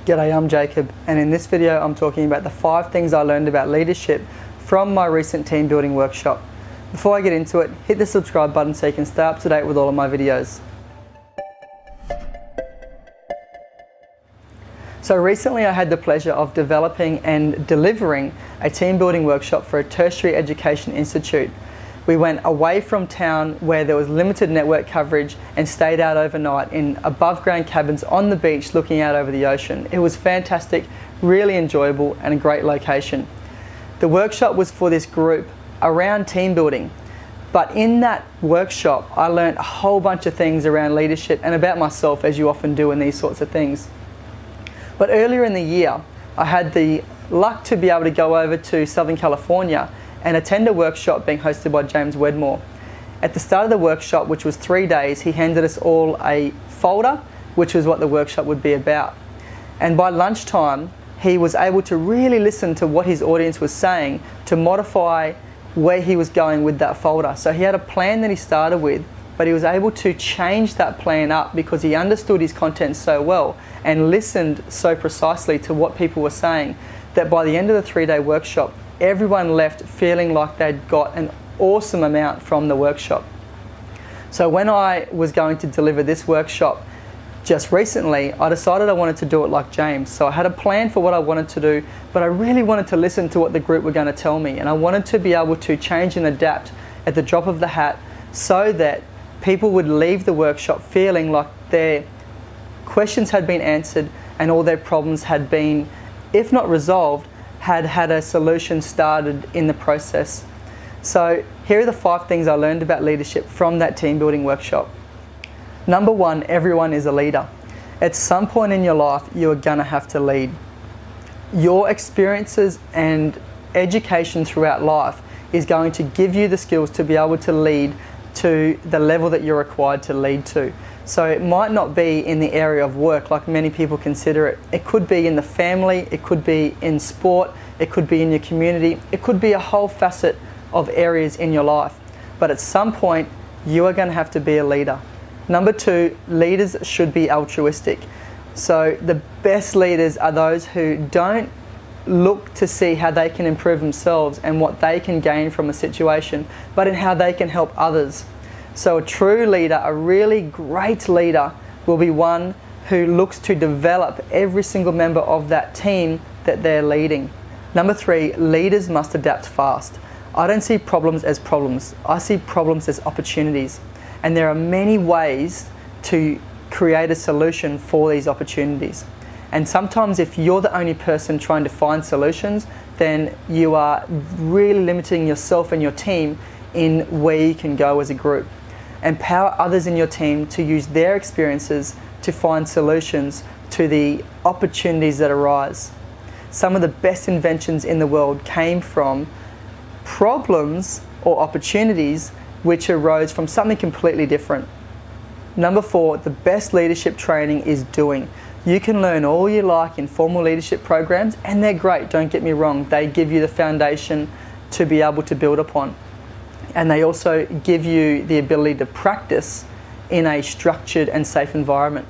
G'day, I'm Jacob, and in this video I'm talking about the 5 things I learned about leadership from my recent team building workshop. Before I get into it, hit the subscribe button so you can stay up to date with all of my videos. So recently I had the pleasure of developing and delivering a team building workshop for a tertiary education institute. We went away from town where there was limited network coverage and stayed out overnight in above ground cabins on the beach looking out over the ocean. It was fantastic, really enjoyable, and a great location. The workshop was for this group around team building, but in that workshop I learned a whole bunch of things around leadership and about myself, as you often do in these sorts of things. But earlier in the year I had the luck to be able to go over to Southern California and attend a workshop being hosted by James Wedmore. At the start of the workshop, which was 3 days, he handed us all a folder, which was what the workshop would be about. And by lunchtime, he was able to really listen to what his audience was saying to modify where he was going with that folder. So he had a plan that he started with, but he was able to change that plan up because he understood his content so well and listened so precisely to what people were saying that by the end of the 3-day workshop, everyone left feeling like they'd got an awesome amount from the workshop. So when I was going to deliver this workshop just recently, I decided I wanted to do it like James. So I had a plan for what I wanted to do, but I really wanted to listen to what the group were going to tell me, and I wanted to be able to change and adapt at the drop of the hat so that people would leave the workshop feeling like their questions had been answered and all their problems had been, if not resolved, had a solution started in the process. So here are the 5 things I learned about leadership from that team building workshop. Number 1, everyone is a leader. At some point in your life, you are gonna have to lead. Your experiences and education throughout life is going to give you the skills to be able to lead to the level that you're required to lead to. So it might not be in the area of work like many people consider it. It could be in the family, it could be in sport, it could be in your community, it could be a whole facet of areas in your life. But at some point, you are going to have to be a leader. Number 2, leaders should be altruistic. So the best leaders are those who don't look to see how they can improve themselves and what they can gain from a situation, but in how they can help others. So a true leader, a really great leader, will be one who looks to develop every single member of that team that they're leading. Number 3, leaders must adapt fast. I don't see problems as problems. I see problems as opportunities. And there are many ways to create a solution for these opportunities. And sometimes if you're the only person trying to find solutions, then you are really limiting yourself and your team in where you can go as a group. Empower others in your team to use their experiences to find solutions to the opportunities that arise. Some of the best inventions in the world came from problems or opportunities which arose from something completely different. Number 4, the best leadership training is doing. You can learn all you like in formal leadership programs, and they're great, don't get me wrong. They give you the foundation to be able to build upon. And they also give you the ability to practice in a structured and safe environment.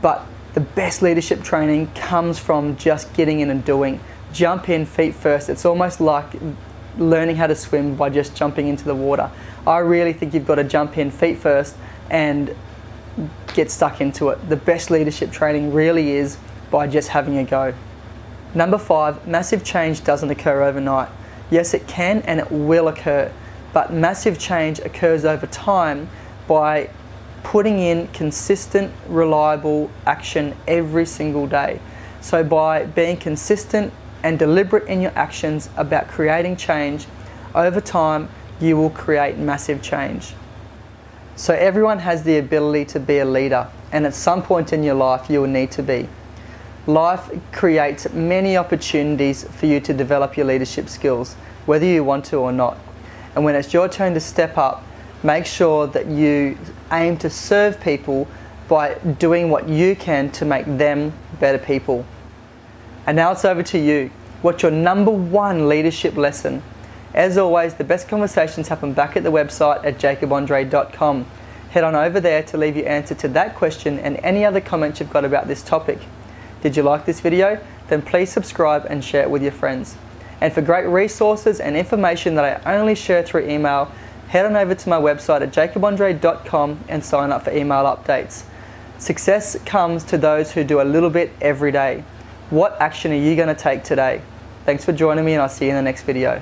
But the best leadership training comes from just getting in and doing. Jump in feet first. It's almost like learning how to swim by just jumping into the water. I really think you've got to jump in feet first and get stuck into it. The best leadership training really is by just having a go. Number 5, massive change doesn't occur overnight. Yes, it can and it will occur. But massive change occurs over time by putting in consistent, reliable action every single day. So by being consistent and deliberate in your actions about creating change, over time you will create massive change. So everyone has the ability to be a leader, and at some point in your life you will need to be. Life creates many opportunities for you to develop your leadership skills, whether you want to or not. And when it's your turn to step up, make sure that you aim to serve people by doing what you can to make them better people. And now it's over to you. What's your number 1 leadership lesson? As always, the best conversations happen back at the website at jacobandre.com. Head on over there to leave your answer to that question and any other comments you've got about this topic. Did you like this video? Then please subscribe and share it with your friends. And for great resources and information that I only share through email, head on over to my website at jacobandre.com and sign up for email updates. Success comes to those who do a little bit every day. What action are you going to take today? Thanks for joining me, and I'll see you in the next video.